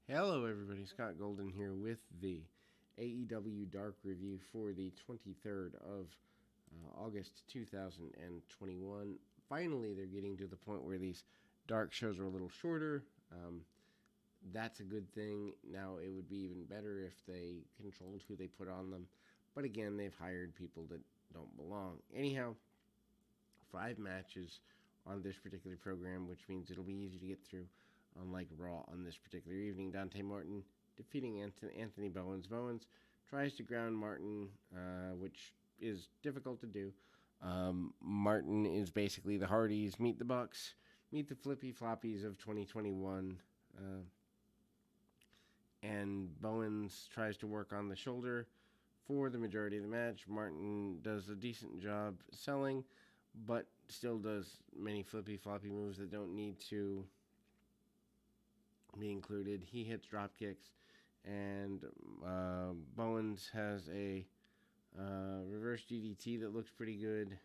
Hello, everybody. Scott Golden here with the AEW Dark Review for the 23rd of August 2021. Finally, they're getting to the point where these dark shows are a little shorter. That's a good thing. Now, it would be even better if they controlled who they put on them. But again, they've hired people that don't belong. Anyhow, 5 matches on this particular program, which means it'll be easy to get through. Unlike Raw on this particular evening, Dante Martin defeating Anthony Bowens. Bowens tries to ground Martin, which is difficult to do. Martin is basically the Hardys meet the Bucks, meet the flippy floppies of 2021. And Bowens tries to work on the shoulder for the majority of the match. Martin does a decent job selling, but still does many flippy floppy moves that don't need to be included. He hits drop kicks, and Bowens has a reverse DDT that looks pretty good.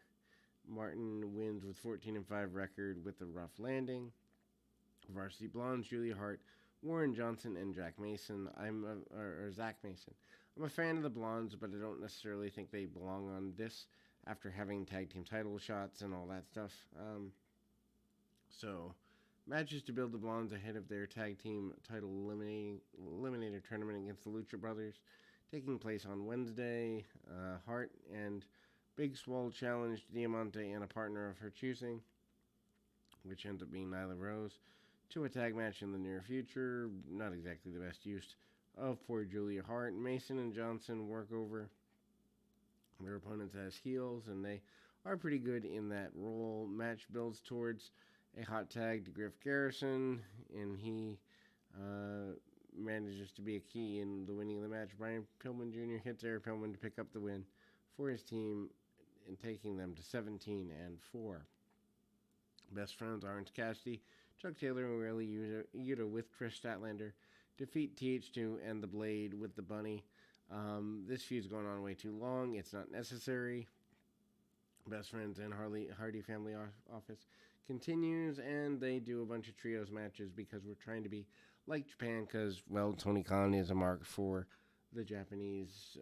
Martin wins with 14-5 record with a rough landing. Varsity Blondes, Julia Hart, Warren Johnson, and Jack Mason. Or Zach Mason. I'm a fan of the Blondes, but I don't necessarily think they belong on this after having tag team title shots and all that stuff. So, matches to build the Blondes ahead of their tag team title eliminator tournament against the Lucha Brothers, taking place on Wednesday. Hart and Big Swole challenged Diamante and a partner of her choosing, which ends up being Nyla Rose, to a tag match in the near future. Not exactly the best use of poor Julia Hart. Mason and Johnson work over their opponents as heels, and they are pretty good in that role. Match builds towards a hot tag to Griff Garrison, and he manages to be a key in the winning of the match. Brian Pillman Jr. hits Eric Pillman to pick up the win for his team and taking them to 17-4. Best friends Orange Cassidy, Chuck Taylor, and Riley Yuta with Chris Statlander defeat TH2 and the Blade with the Bunny. This feud's going on way too long. It's not necessary. Best Friends and Hardy Family Office continues, and they do a bunch of trios matches because we're trying to be like Japan because, well, Tony Khan is a mark for the Japanese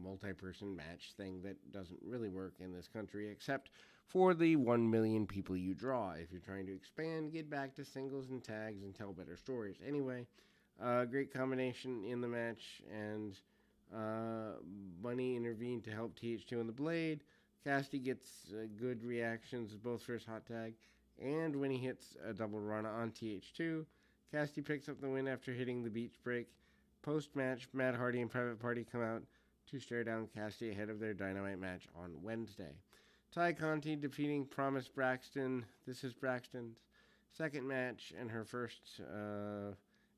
multi-person match thing that doesn't really work in this country except for the 1 million people you draw. If you're trying to expand, get back to singles and tags and tell better stories. Anyway, great combination in the match, and Bunny intervened to help TH2 and the Blade. Cassidy gets good reactions both for his hot tag and when he hits a double run on TH2. Cassidy picks up the win after hitting the beach break. Post-match, Matt Hardy and Private Party come out to stare down Cassidy ahead of their Dynamite match on Wednesday. Ty Conti defeating Promise Braxton. This is Braxton's second match, and her first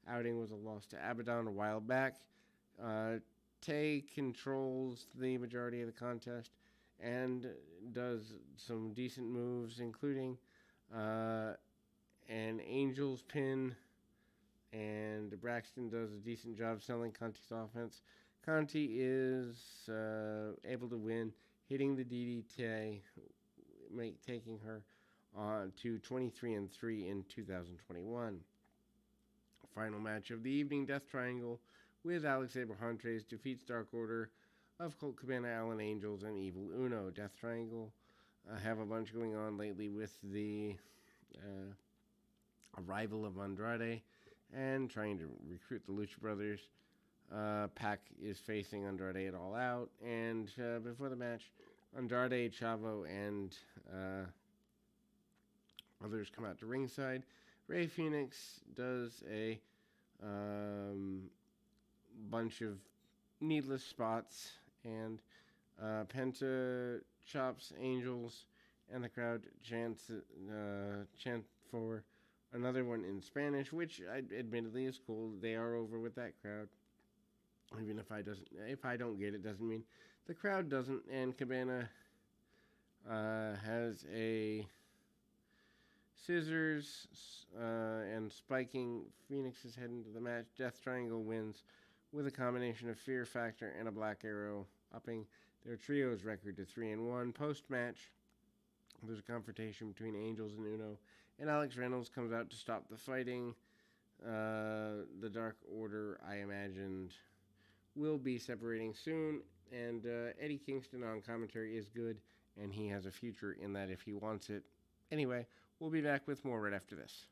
outing was a loss to Abaddon a while back. Tay controls the majority of the contest and does some decent moves, including an Angel's pin, and Braxton does a decent job selling Conti's offense. Conti is able to win, hitting the DDT, taking her on to 23-3 in 2021. Final match of the evening, Death Triangle with Alex Abrahantes defeats Dark Order of Colt Cabana, Allen Angels, and Evil Uno. Death Triangle have a bunch going on lately with the arrival of Andrade and trying to recruit the Lucha Brothers. Pac is facing Andrade at All Out, and before the match, Andrade, Chavo, and others come out to ringside. Rey Fenix does a bunch of needless spots, and Penta chops Angels, and the crowd chant for another one in Spanish, which admittedly is cool. They are over with that crowd. Even if I don't get it, doesn't mean the crowd doesn't. And Cabana has a scissors and spiking Phoenix's head into the match. Death Triangle wins with a combination of Fear Factor and a Black Arrow, upping their trio's record to 3-1. Post-match, there's a confrontation between Angels and Uno, and Alex Reynolds comes out to stop the fighting. The Dark Order, I imagined, will be separating soon, and Eddie Kingston on commentary is good, and he has a future in that if he wants it. Anyway, we'll be back with more right after this.